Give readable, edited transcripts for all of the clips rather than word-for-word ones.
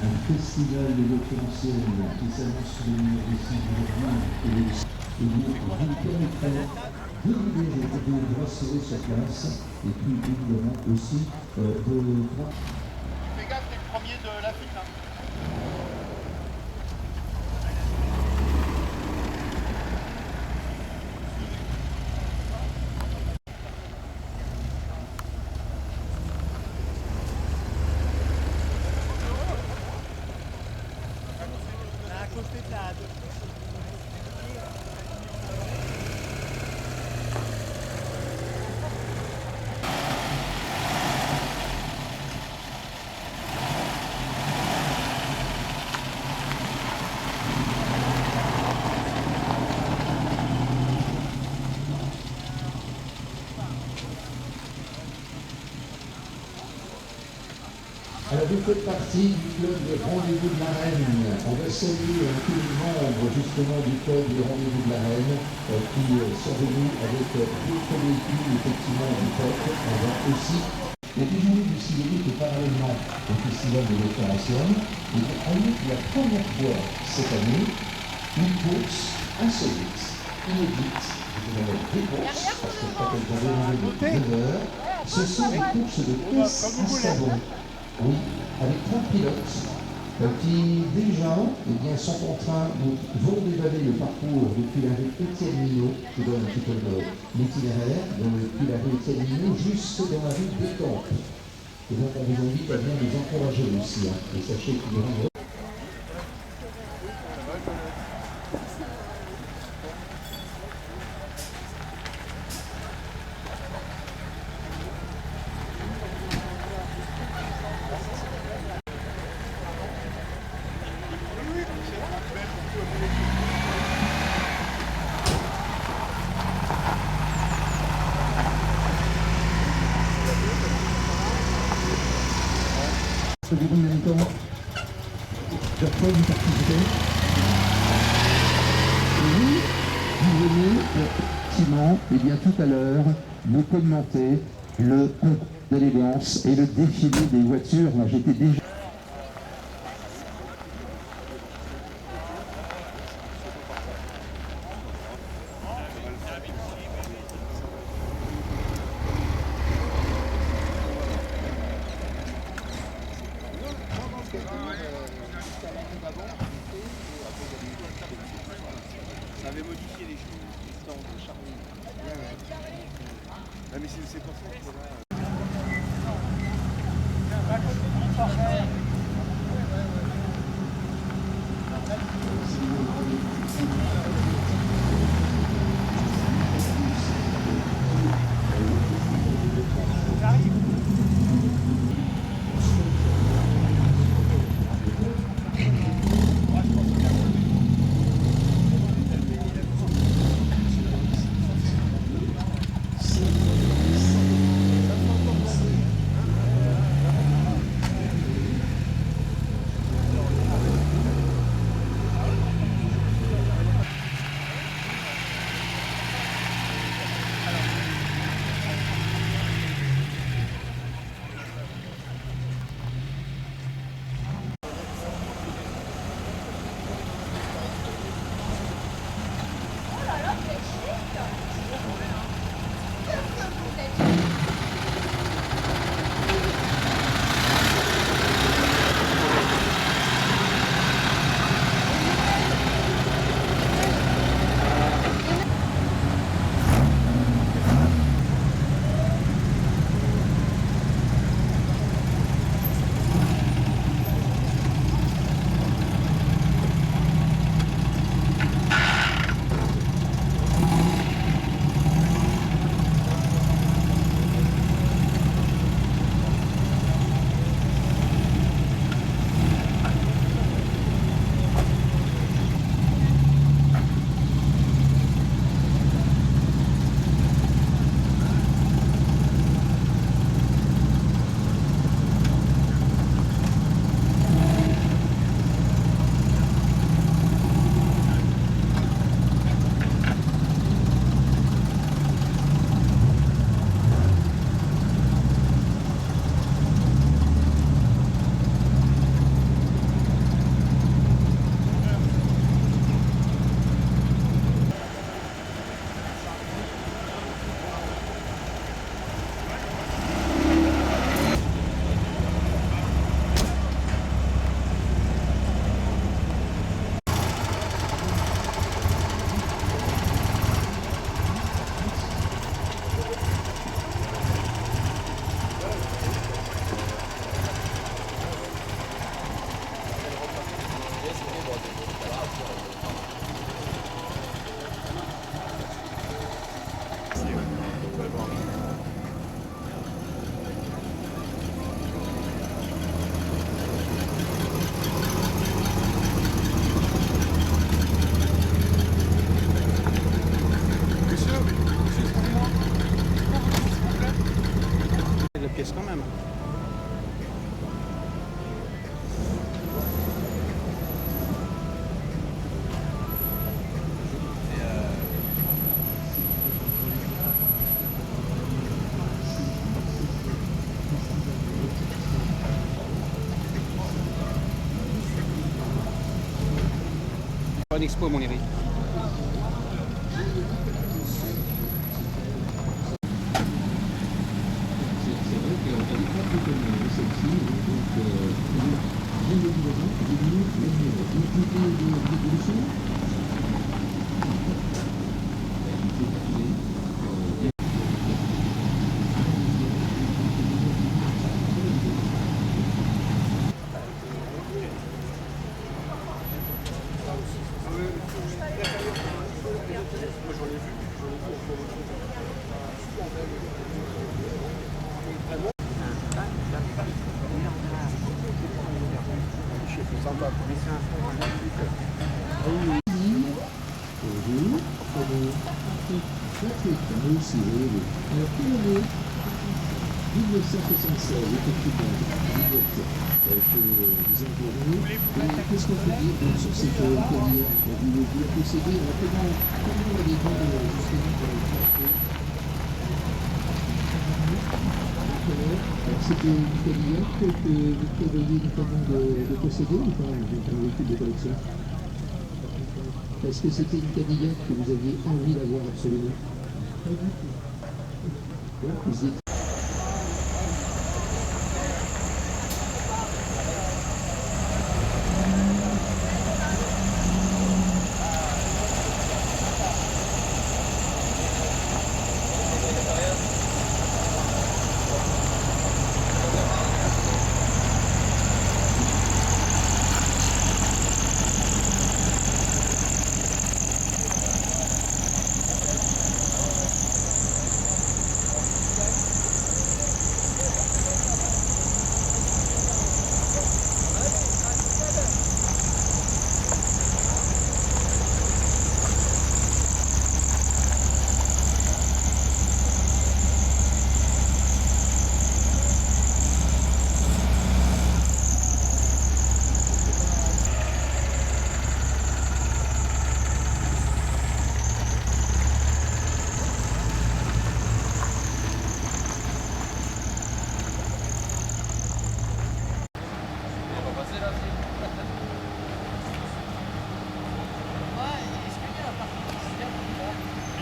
Un festival de voitures anciennes qui s'annonce sur le numéro de Saint-Germain et vous permettrait de libérer, de restaurer sur place et puis évidemment aussi de... Fais gaffe, t'es le premier de la file. Hein. Alors vous faites partie du club des rendez-vous de la Reine. On va saluer tous les membres justement du club des rendez-vous de la Reine qui sont venus avec d'autres véhicules effectivement du peuple. On va aussi... Il y a des journées du cinéma que parallèlement au Festival de voitures anciennes, il y a eu pour la première fois cette année une course insolite, inédite. Je vais mettre des courses parce que quand elles vont démarrer depuis 9 heures, ce sont des courses de course à savon. Oui, avec 30 pilotes qui déjà sont en train, vont dévaler le parcours depuis la rue Étienne Minot, je vous donne un petit peu l'itinéraire, depuis la rue Étienne Minot jusque dans la rue Bécamp. Et donc on vous invite à bien les encourager aussi. Et sachez qu'il y aura... Ça vous donne le temps de quoi vous participez. Et vous venez effectivement, et bien tout à l'heure, nous commenter le concours d'élégance et le défilé des voitures. Moi j'étais déjà... Ça avait modifié les choses, les temps de Charlie. Ah mais c'est pour ça que là... caisse quand même. Bonne expo, mon Eric. C'est vrai qu'elle n'est pas très connue, celle-ci, donc bien évidemment, j'ai mis l'évolution. Oui, aussi, oui, oui. Alors, quelle année 1976, effectivement, que vous avez donné. Qu'est-ce qu'on peut dire sur cette carrière? Vous la possédez, comment l'avez-vous justement portée? Alors, c'était une Cadillac que vous prévoyez notamment de posséder ou pas, un véhicule de collection? Est-ce que c'était une Cadillac que vous aviez envie d'avoir absolument? Pas du tout. Donc, vous êtes...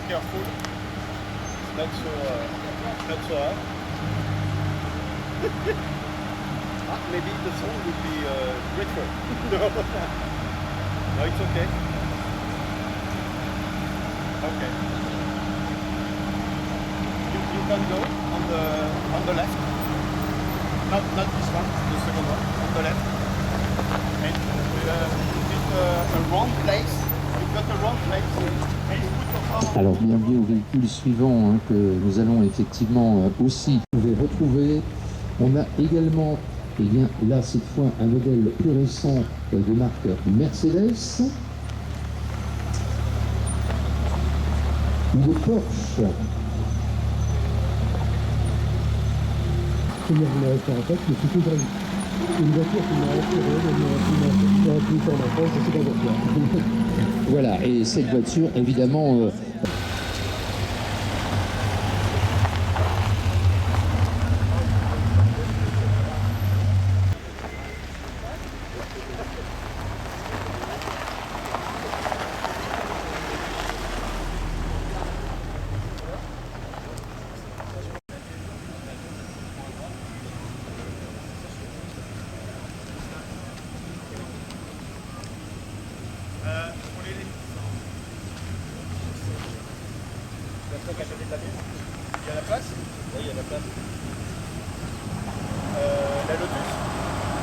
Careful. Not so hard. Maybe the song would be grateful. No, it's okay. Okay. You can go on the left. Not this one, the second one. On the left. And it's a wrong place. You've got a wrong place. Alors bienvenue au véhicule suivant que nous allons effectivement aussi retrouver. On a également, eh bien là cette fois un modèle plus récent de marque Mercedes. Une Porsche. Je ne reviendrai pas en fait, mais c'est toujours une voiture qui m'a attiré, qui m'a pris en enfance, je ne sais pas pourquoi. Voilà, et cette voiture évidemment... Il y a la place? Oui, il y a la place. La Lotus?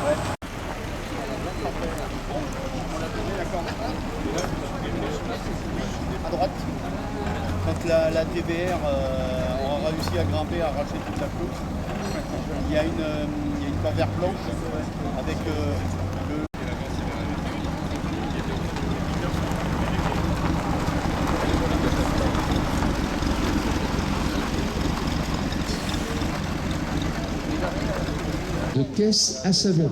Ouais. On la connaît, d'accord. À droite. Quand la TVR aura réussi à grimper, à arracher toute la flotte, il y a une corvaire blanche avec de caisse à savon.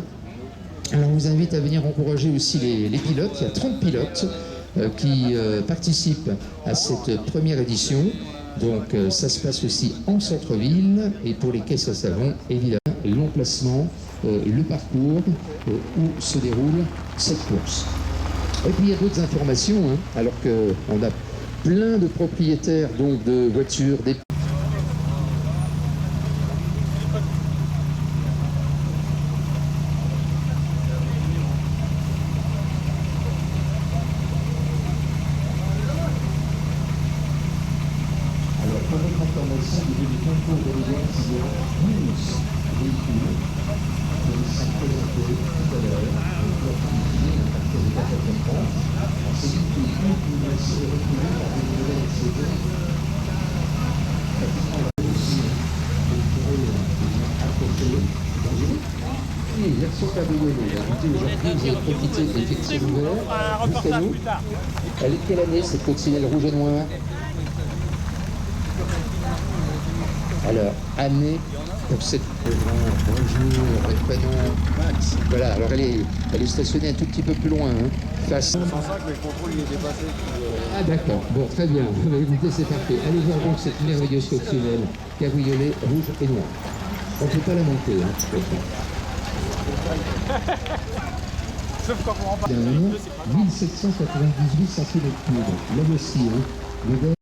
Alors on vous invite à venir encourager aussi les pilotes. Il y a 30 pilotes qui participent à cette première édition. Donc ça se passe aussi en centre-ville. Et pour les caisses à savon, évidemment, l'emplacement, le parcours où se déroule cette course. Et puis il y a d'autres informations, hein, alors qu'on a plein de propriétaires donc, de voitures, des... Alors, pour votre information, il y a du concours d'élégance, il y a 12 véhicules qui sont présentés tout à l'heure. On peut utiliser à partir de 14h30. C'est une véhicule qui va se retrouver par des nouvelles CD. Pratiquement là aussi, vous pourrez accrocher. Oui, l'action pavillonnée. Aujourd'hui, vous avez profité des fixes ouverts. Dites-nous, elle est de quelle année cette coccinelle rouge et noire? Alors, année pour cette... Bonjour, le prénom Max. Voilà, alors elle est stationnée un tout petit peu plus loin. Hein, face... C'est pour ça que le contrôle il est dépassé. Ah d'accord, bon, très bien. Écoutez, c'est parfait. Allez voir donc cette merveilleuse coccinelle cabriolet rouge et noir. On ne peut pas la monter, hein, je comprends. Sauf quand on remplace. 1798 cm3. Là aussi, hein, modèle.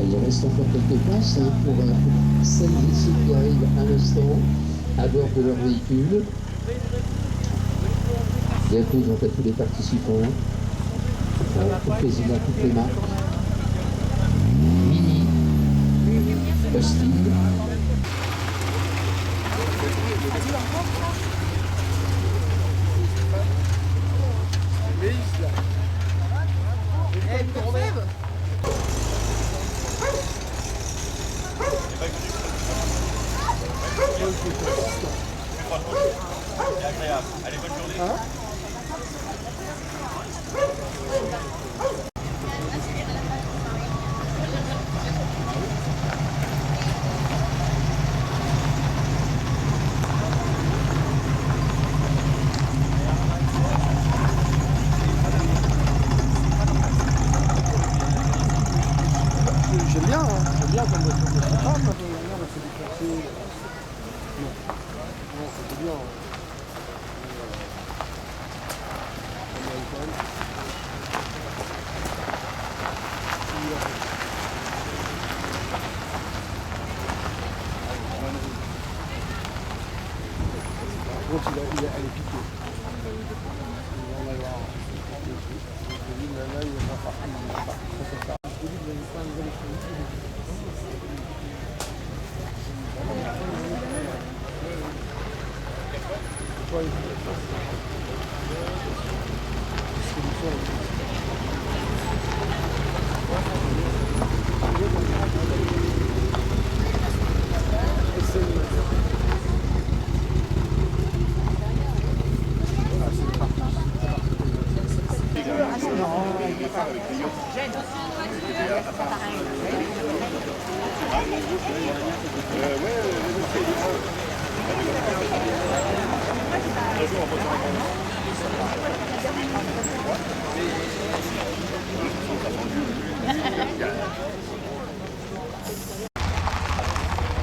Il reste encore quelques places hein, pour celles et ceux qui arrivent à l'instant à bord de leur véhicule. Bientôt donc à tous les participants, pour quasiment toutes les marques. Mini, Hostile. C'est agréable. Allez, bonne journée. J'aime bien, hein. J'aime bien comme voiture de femme. On s'est déplacé. Non, c'était bien. Par contre, elle est piquée. Il va en avoir. Là, il va pas partir.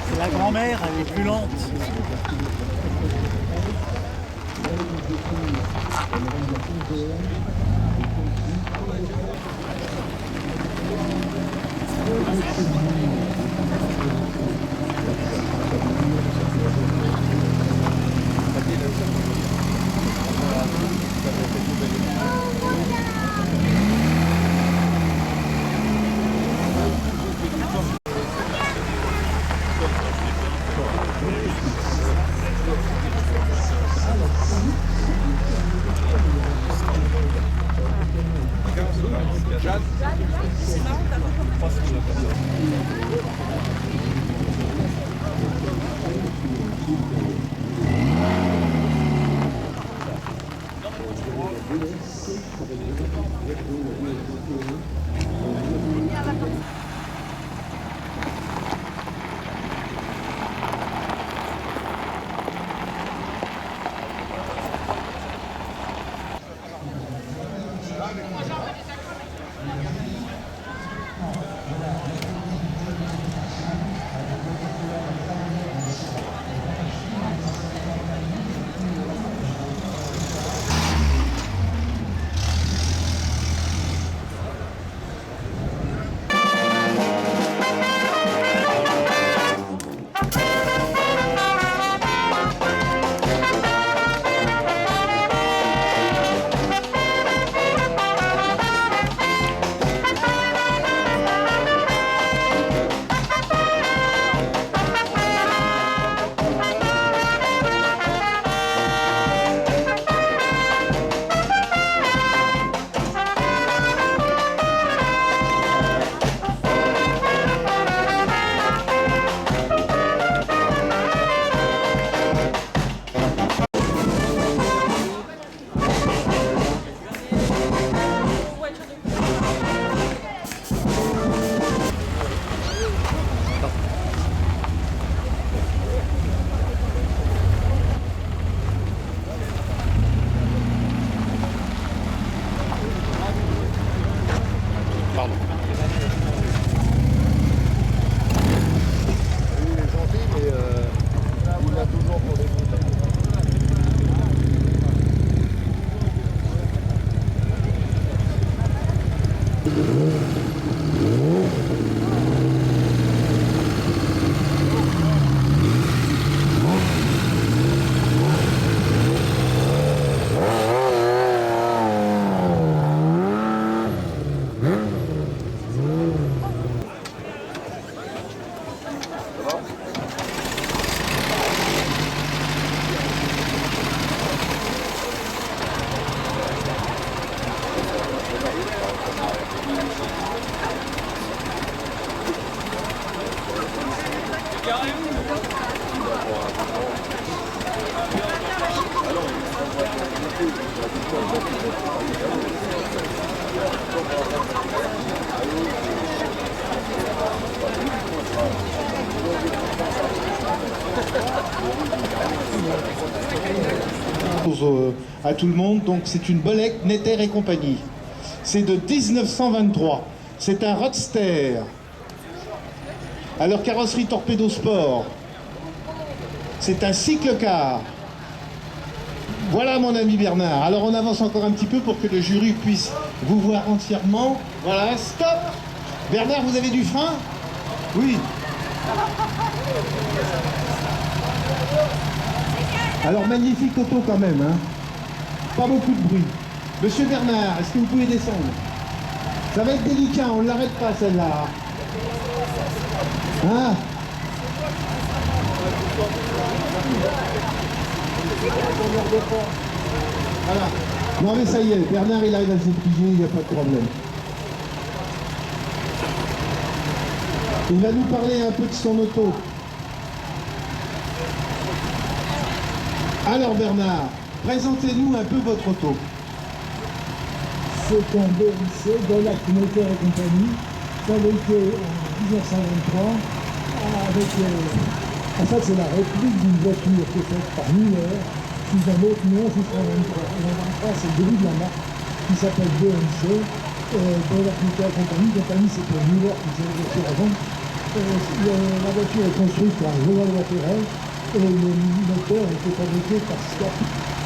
C'est la grand-mère, elle est plus lente. Jade. À tout le monde, donc c'est une Bolec Netter et compagnie. C'est de 1923. C'est un Roadster. Alors carrosserie Torpedo Sport. C'est un cycle-car. Voilà mon ami Bernard. Alors on avance encore un petit peu pour que le jury puisse vous voir entièrement. Voilà, stop. Bernard, vous avez du frein? Oui. Alors magnifique auto quand même, hein. Pas beaucoup de bruit. Monsieur Bernard, est-ce que vous pouvez descendre? Ça va être délicat, on ne l'arrête pas celle-là. Hein? Voilà. Non mais ça y est, Bernard il arrive à se piger, il n'y a pas de problème. Il va nous parler un peu de son auto. Alors Bernard, présentez-nous un peu votre auto. C'est un BMC, Bolec Netter et compagnie, fabriqué en 1923 avec... en fait, c'est la réplique d'une voiture qui est faite par Miller sous un autre nom, sous 123. Et en 23, c'est le début de la marque qui s'appelle BMC, Bolec Netter et compagnie, c'est pour Miller qui faisait la voiture avant. La voiture est construite par Joël Waterel et le moteur était fabriqué par SCAP,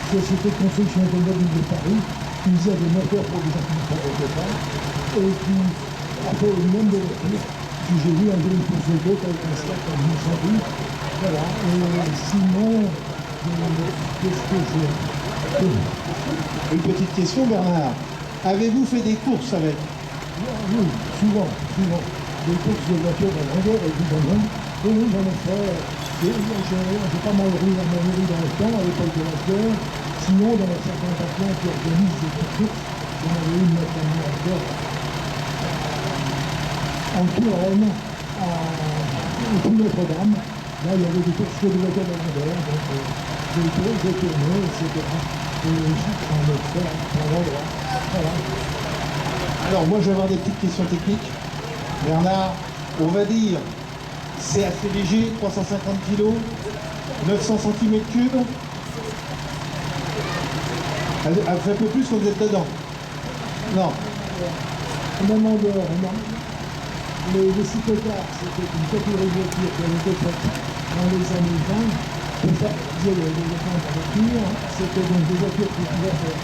Société de construction automobile de Paris, qui faisait des moteurs pour des gens qui ne fabriquaient pas, et qui a fait le même de voiture. Puis j'ai vu un jour une course de botte avec un SCAP en 1912. Voilà, et sinon, qu'est-ce que j'ai? Une petite question Bernard. Avez-vous fait des courses avec? Oui, souvent. Des courses de voitures de grandeur, évidemment. Et oui, j'en ai fait. J'ai pas mal roulé dans le temps à l'époque de la guerre. Sinon, dans certains patins qui organisent des petites courses, j'en avais une notamment encore en Touraine, au Puy Notre-Dame. Là, il y avait des courses de voitures de grandeur. Donc, j'ai tourné, etc. Et j'en ai fait à plein d'endroits. Voilà. Alors moi je vais avoir des petites questions techniques. Bernard, on va dire, c'est assez léger, 350 kg, 900 cm3. Elle fait un peu plus quand vous êtes dedans. Non. Même en dehors, non. Les cyclocars, c'était une catégorie de voitures qui avait été faite dans les années 20 pour faire utiliser les défenses de voiture. C'était donc des voitures qui pouvaient faire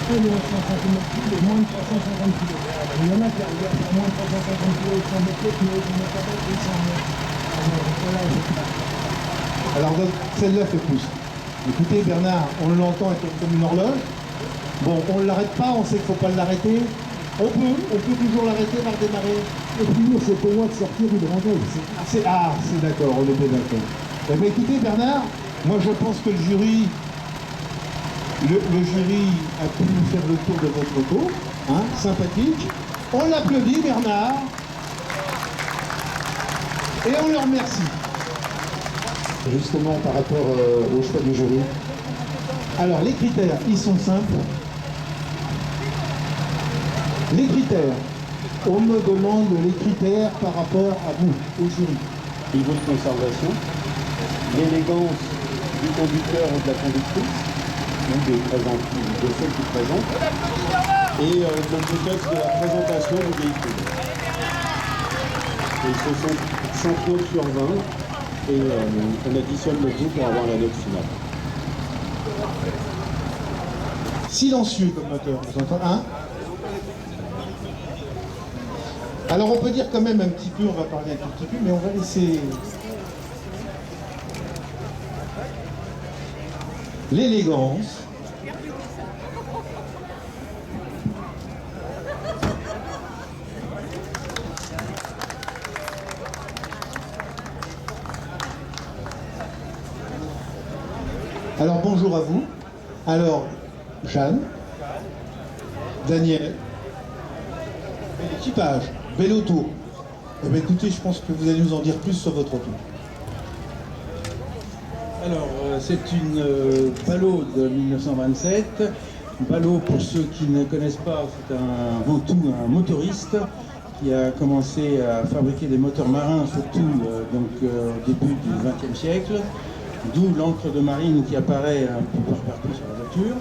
plus de 900 cm3 et moins de 350 kg. Il y en a qui arrivaient à faire moins de 350 kg et 100 mètres, mais qui n'ont pas fait 100 mètres. Alors celle-là fait pouce. Écoutez Bernard, on l'entend être comme une horloge. Bon, on ne l'arrête pas, on sait qu'il ne faut pas l'arrêter. On peut toujours l'arrêter, la redémarrer. Et puis c'est pour moi de sortir une rangée. C'est d'accord, on est bien d'accord. Eh bien, écoutez Bernard, moi je pense que le jury a pu nous faire le tour de votre auto, hein, sympathique. On l'applaudit Bernard et on le remercie. Justement, par rapport au choix du jury. Alors les critères, ils sont simples. Les critères, on me demande les critères par rapport à vous, au jury. Niveau de conservation, l'élégance du conducteur ou de la conductrice, ou de ceux qui présentent, et le contexte de la présentation du véhicule. Et ce sont 5 notes sur 20, et on additionne le tout pour avoir la note finale. Silencieux comme moteur, vous entendez, hein? Alors on peut dire quand même un petit peu, on va parler un tout petit peu, mais on va laisser l'élégance. Alors bonjour à vous. Alors, Jeanne, Daniel, bel équipage, belle auto. Eh bien, écoutez, je pense que vous allez nous en dire plus sur votre auto. Alors, c'est une Ballot de 1927. Ballot, pour ceux qui ne connaissent pas, c'est avant tout un motoriste qui a commencé à fabriquer des moteurs marins, surtout au début du XXe siècle, d'où l'encre de marine qui apparaît un peu partout sur la voiture.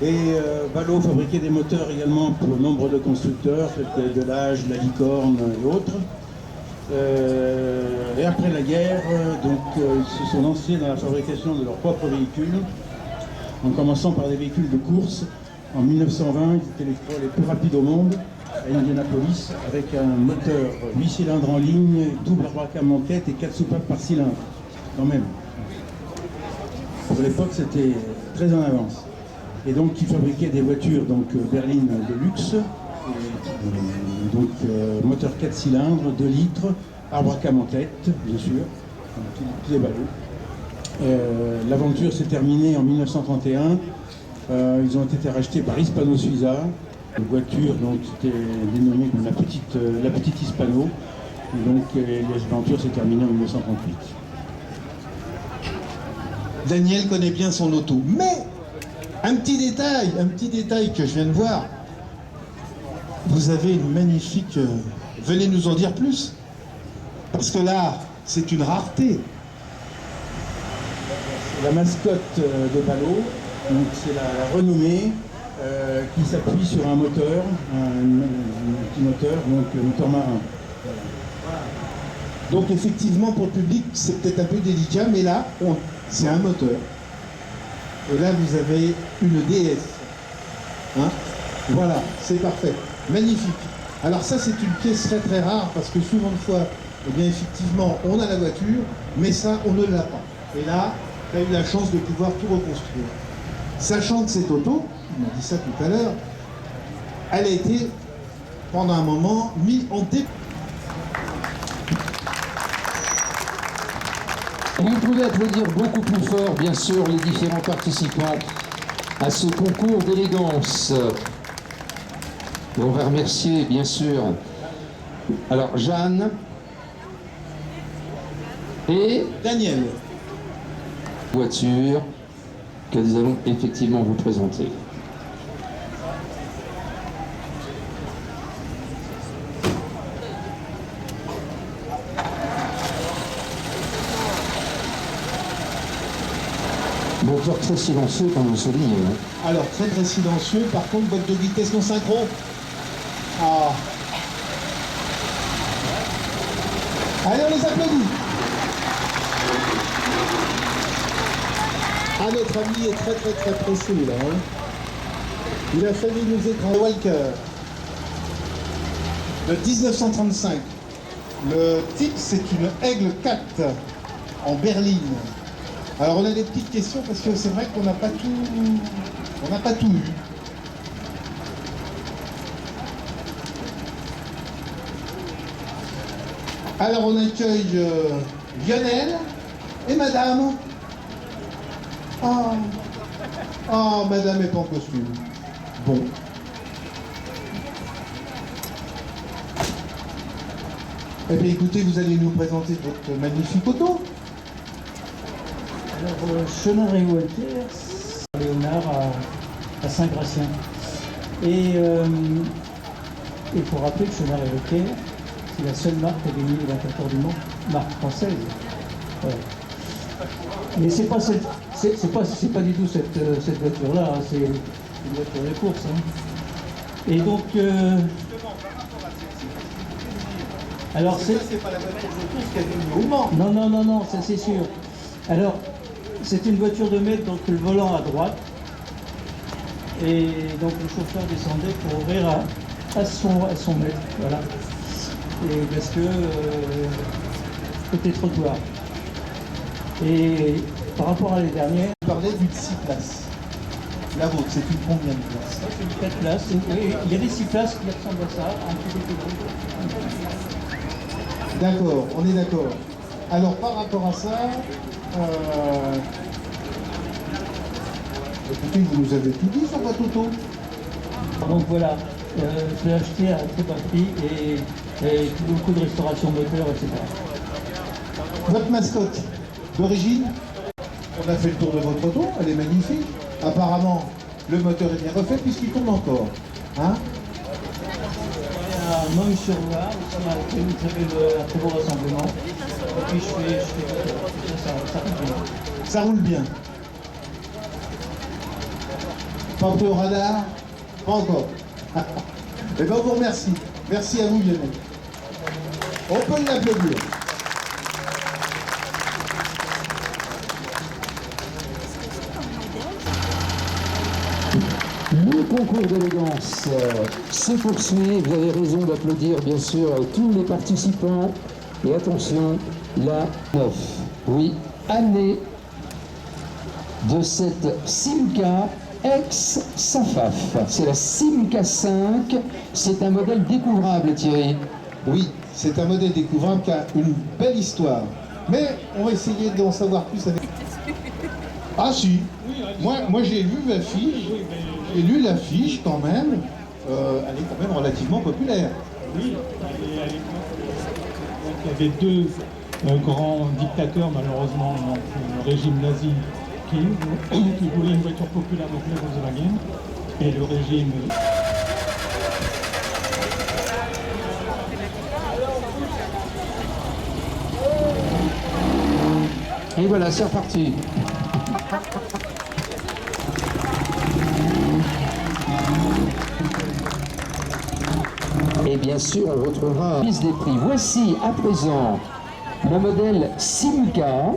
Et Ballot fabriquait des moteurs également pour nombre de constructeurs, tels que Delage, La Licorne et autres. Et après la guerre, ils se sont lancés dans la fabrication de leurs propres véhicules, en commençant par des véhicules de course. En 1920, ils étaient les plus rapides au monde, à Indianapolis, avec un moteur 8 cylindres en ligne, double embarquement en tête et 4 soupapes par cylindre, quand même. Pour l'époque, c'était très en avance. Et donc, ils fabriquaient des voitures berlines de luxe, moteur 4 cylindres, 2 litres, arbre à cam en tête, bien sûr, tous les ballots. L'aventure s'est terminée en 1931. Ils ont été rachetés par Hispano Suiza, une voiture qui était dénommée comme la petite Hispano. Et donc l'aventure s'est terminée en 1938. Daniel connaît bien son auto, mais un petit détail que je viens de voir. Vous avez une magnifique... venez nous en dire plus. Parce que là, c'est une rareté. La mascotte de Ballot, c'est la renommée qui s'appuie sur un moteur, un petit moteur, moteur marin. Donc effectivement, pour le public, c'est peut-être un peu délicat, mais là, c'est un moteur. Et là, vous avez une DS. Hein? Voilà, c'est parfait. Magnifique. Alors ça, c'est une pièce très très rare, parce que souvent de fois, eh bien effectivement, on a la voiture, mais ça, on ne l'a pas. Et là, tu as eu la chance de pouvoir tout reconstruire. Sachant que cette auto, on m'a dit ça tout à l'heure, elle a été, pendant un moment, mise en dépôt. Vous pouvez applaudir beaucoup plus fort, bien sûr, les différents participants à ce concours d'élégance. On va remercier, bien sûr, alors Jeanne et Daniel. Voiture que nous allons effectivement vous présenter. Moteur très silencieux, comme vous le soulignez. Alors, très très silencieux. Par contre, boîte de vitesse non synchro. Ah. Allez, on les applaudit. Ah, notre ami est très très très pressé là. Hein. Il a fallu nous écraser. Walker de 1935. Le type, c'est une Aigle 4 en berline. Alors on a des petites questions parce que c'est vrai qu'on n'a pas tout eu. Alors on accueille Lionel et Madame. Oh, Madame est en costume. Bon. Eh bien écoutez, vous allez nous présenter votre magnifique auto. Alors, Chenard et Walter, Léonard à Saint-Gratien. Et il faut rappeler que Chenard et Walter, c'est la seule marque qui a gagné les 24 heures du Mans, marque française. Voilà. Mais c'est pas du tout cette voiture-là, hein, c'est une voiture de course. Hein. Et donc, alors c'est pas la voiture de course qui a gagné au Mans. Non, ça c'est sûr. Alors, c'est une voiture de maître, donc le volant à droite. Et donc le chauffeur descendait pour ouvrir à son maître. Voilà. Et parce que côté trottoir. Et par rapport à les dernières. Vous parlez d'une 6 places. La vôtre, c'est une combien de places? C'est une 4 places. Et il y a des 6 places qui ressemblent à ça, un petit peu. D'accord, on est d'accord. Alors par rapport à ça, Écoutez, vous nous avez tout dit sur votre auto. Donc voilà, je l'ai acheté à très bas prix et beaucoup de restauration moteur, etc. Votre mascotte d'origine, on a fait le tour de votre auto, elle est magnifique. Apparemment, le moteur est bien refait puisqu'il tourne encore. Hein? À Meung-sur-Loire, vous savez, un très beau rassemblement. Et puis je fais ça roule bien. Ça roule bien. Pas un peu au radar? Pas encore. Eh bien, on vous remercie. Merci à vous, Lionel. On peut l'applaudir. Le concours d'élégance se poursuit. Vous avez raison d'applaudir, bien sûr, tous les participants. Et attention, la 9. Oui, année de cette Simca ex-Safaf. C'est la Simca 5. C'est un modèle découvrable, Thierry. Oui, c'est un modèle découvrable qui a une belle histoire. Mais on va essayer d'en savoir plus avec... Ah si, moi j'ai lu l'affiche, j'ai lu l'affiche quand même, elle est quand même relativement populaire. Oui, et à l'époque, il y avait deux grands dictateurs, malheureusement, donc, le régime nazi qui voulait une voiture populaire, donc le Volkswagen, et le régime... Et voilà, c'est reparti. Et bien sûr, on retrouvera la liste des prix. Voici à présent le modèle Simca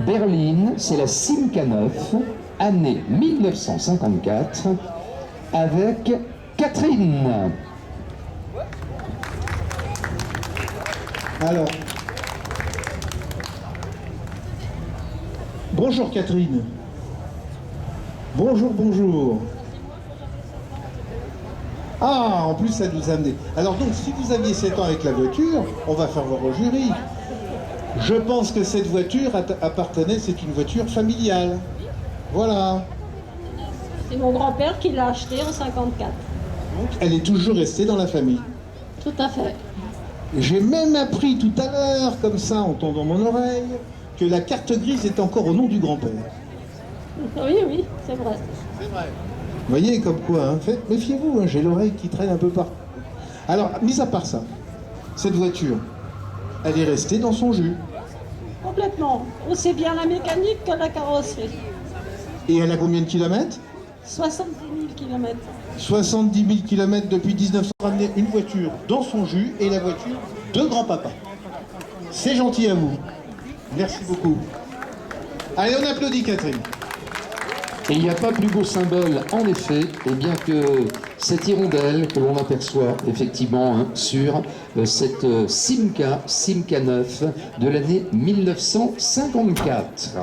berline, c'est la Simca 9, année 1954, avec Catherine. Alors, bonjour Catherine. Bonjour, bonjour. Ah, en plus ça nous a amené. Alors donc, si vous aviez 7 ans avec la voiture, on va faire voir au jury. Je pense que cette voiture appartenait, c'est une voiture familiale. Voilà. C'est mon grand-père qui l'a acheté en 54. Donc, elle est toujours restée dans la famille. Tout à fait. J'ai même appris tout à l'heure, comme ça, en tendant mon oreille, que la carte grise est encore au nom du grand-père. Oui, oui, c'est vrai. C'est vrai. Vous voyez, comme quoi, hein, méfiez-vous, hein, j'ai l'oreille qui traîne un peu partout. Alors, mis à part ça, cette voiture, elle est restée dans son jus. Complètement. Aussi bien la mécanique que la carrosserie. Et elle a combien de kilomètres? 70 000 km. 70 000 km depuis 1900. Ramener une voiture dans son jus et la voiture de grand-papa. C'est gentil à vous. Merci beaucoup. Allez, on applaudit Catherine. Et il n'y a pas plus beau symbole, en effet, et bien que cette hirondelle que l'on aperçoit effectivement sur cette Simca 9 de l'année 1954.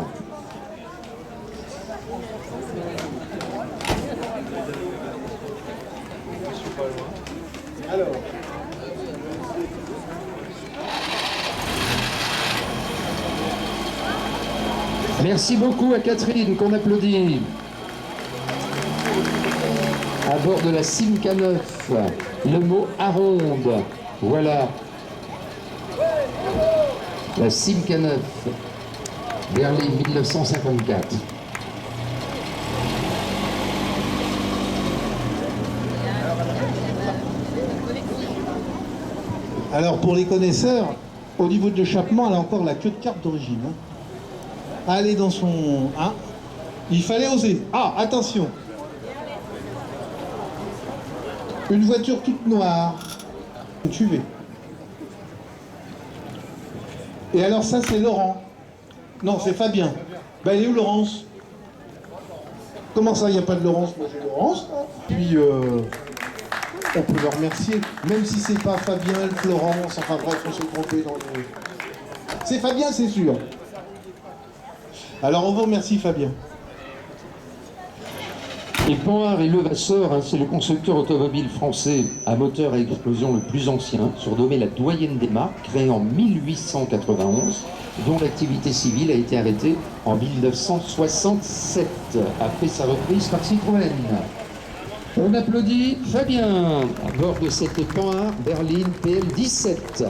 Alors. Merci beaucoup à Catherine qu'on applaudit. À bord de la Simca 9, le mot Aronde. Voilà. La Simca 9, Berlin 1954. Alors pour les connaisseurs, au niveau de l'échappement, elle a encore la queue de carte d'origine. Hein. Aller dans son... Hein, il fallait oser. Ah, attention. Une voiture toute noire. Tuée. Et alors ça, c'est Laurent. Non, c'est Fabien. Ben, elle est où Laurence? Comment ça, il n'y a pas de Laurence? Moi, j'ai Laurence. Puis, on peut le remercier. Même si c'est pas Fabien, Florence, enfin bref, on s'est trompé dans le... C'est Fabien, c'est sûr. Alors on vous remercie Fabien. Et Panhard et Levasseur, c'est le constructeur automobile français à moteur à explosion le plus ancien, surnommé la doyenne des marques, créé en 1891, dont l'activité civile a été arrêtée en 1967, après sa reprise par Citroën. On applaudit Fabien, à bord de cette Panhard Berline PL17.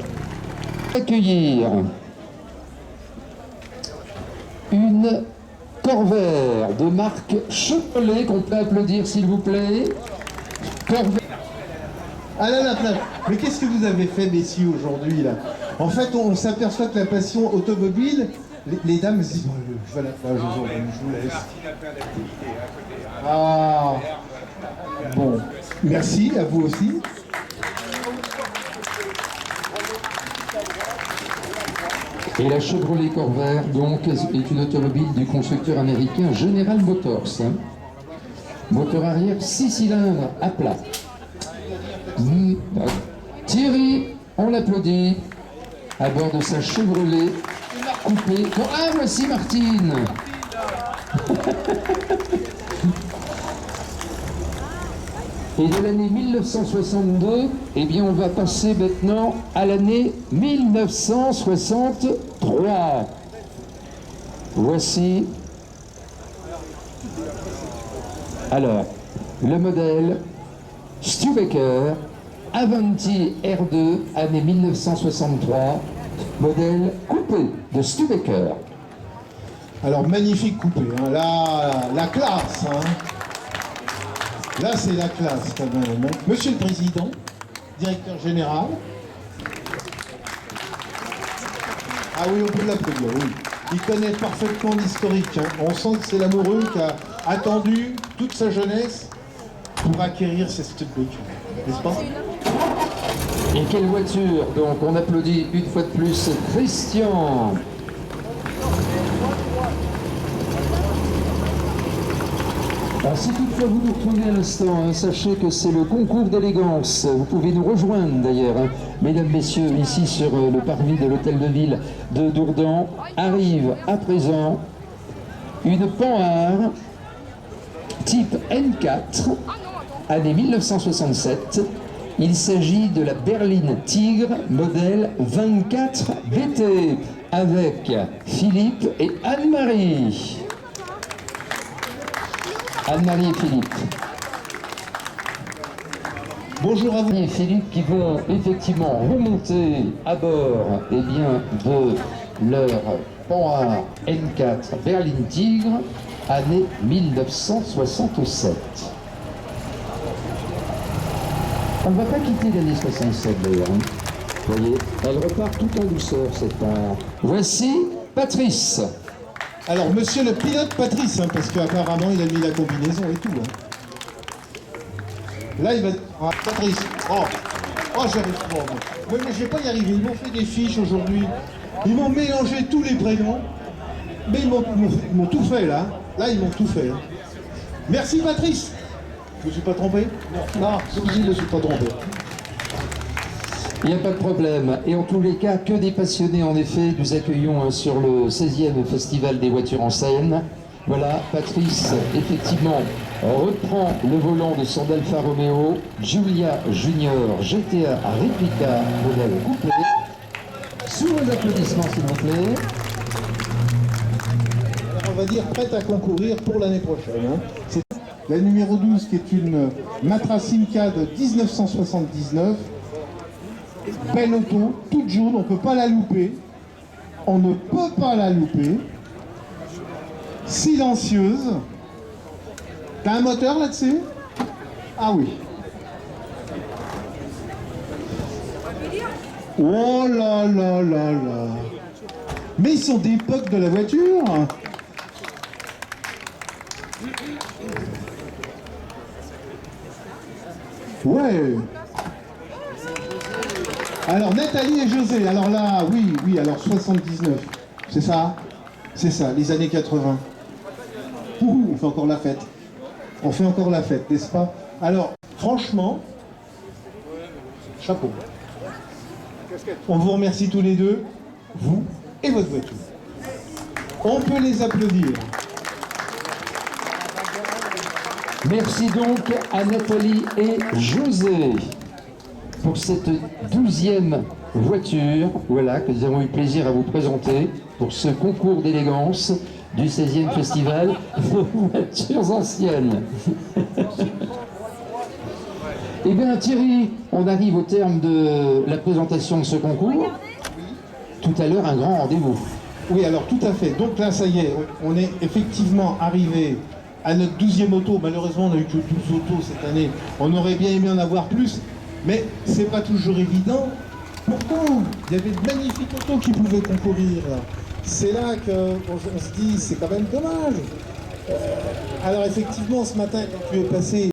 Accueillir une Corvair de marque Chevrolet, qu'on peut applaudir s'il vous plaît. Corvair. Ah là là, mais qu'est-ce que vous avez fait, messieurs, aujourd'hui, là? En fait, on s'aperçoit que la passion automobile, les dames se disent, bon, je vais à la plage aujourd'hui, je vous laisse. Ah, bon, merci, à vous aussi. Et la Chevrolet Corvair, donc, est une automobile du constructeur américain General Motors. Moteur arrière 6 cylindres à plat. Thierry, on l'applaudit, à bord de sa Chevrolet coupée. Ah, voici Martine. Et de l'année 1962, eh bien, on va passer maintenant à l'année 1963. Voici, alors, le modèle Studebaker Avanti R2, année 1963, modèle coupé de Studebaker. Alors, magnifique coupé, hein. Là, la classe, hein. Là, c'est la classe, quand même. Monsieur le Président, directeur général. Ah oui, on peut l'applaudir, oui. Il connaît parfaitement l'historique, hein. On sent que c'est l'amoureux qui a attendu toute sa jeunesse pour acquérir ces Studebaker, n'est-ce pas? Et quelle voiture! Donc, on applaudit une fois de plus Christian. Alors, si toutefois vous nous retrouvez à l'instant, hein, sachez que c'est le concours d'élégance. Vous pouvez nous rejoindre d'ailleurs, hein. Mesdames, messieurs, ici sur le parvis de l'hôtel de ville de Dourdan, arrive à présent une Panhard type N4, année 1967. Il s'agit de la berline Tigre, modèle 24 BT, avec Philippe et Anne-Marie. Anne-Marie et Philippe. Bonjour à vous. Et Philippe qui vont effectivement remonter à bord de leur Panhard N4 berline Tigre, année 1967. On ne va pas quitter l'année 67 d'ailleurs. Hein. Vous voyez, elle repart tout en douceur cette Panhard. Voici Patrice. Alors, monsieur le pilote Patrice, hein, parce qu'apparemment il a mis la combinaison et tout. Hein. Là, il va... Ah, Patrice. Oh, j'arrive pas. Oui, mais je vais pas y arriver. Ils m'ont fait des fiches aujourd'hui. Ils m'ont mélangé tous les prénoms. Mais ils m'ont tout fait, là. Là, ils m'ont tout fait. Hein. Merci, Patrice. Je me suis pas trompé? Non, je ne me suis pas trompé. Il n'y a pas de problème. Et en tous les cas, que des passionnés en effet. Nous accueillons sur le 16e Festival des voitures en scène. Voilà, Patrice, effectivement, reprend le volant de son Alfa Romeo Giulia Junior GTA Replica modèle coupé. Sous vos applaudissements, s'il vous plaît. Alors, on va dire prête à concourir pour l'année prochaine. Hein. C'est la numéro 12 qui est une Matra Simca de 1979. Belle auto, toute jaune, on ne peut pas la louper. On ne peut pas la louper. Silencieuse. T'as un moteur là-dessus? Ah oui. Oh là là là là. Mais ils sont d'époque de la voiture. Ouais. Alors Nathalie et José, alors là, oui, alors 79, c'est ça? C'est ça, les années 80. Ouh, on fait encore la fête. On fait encore la fête, n'est-ce pas? Alors, franchement, chapeau. On vous remercie tous les deux, vous et votre voiture. On peut les applaudir. Merci donc à Nathalie et José pour cette 12e voiture, voilà, que nous avons eu plaisir à vous présenter pour ce concours d'élégance du 16e festival de voitures anciennes. Eh bien Thierry, on arrive au terme de la présentation de ce concours. Tout à l'heure, un grand rendez-vous. Oui, alors tout à fait. Donc là, ça y est, on est effectivement arrivé à notre 12e auto. Malheureusement, on n'a eu que 12 autos cette année. On aurait bien aimé en avoir plus, mais c'est pas toujours évident. Pourtant, il y avait de magnifiques autos qui pouvaient concourir. C'est là qu'on se dit, c'est quand même dommage. Alors effectivement, ce matin, quand tu es passé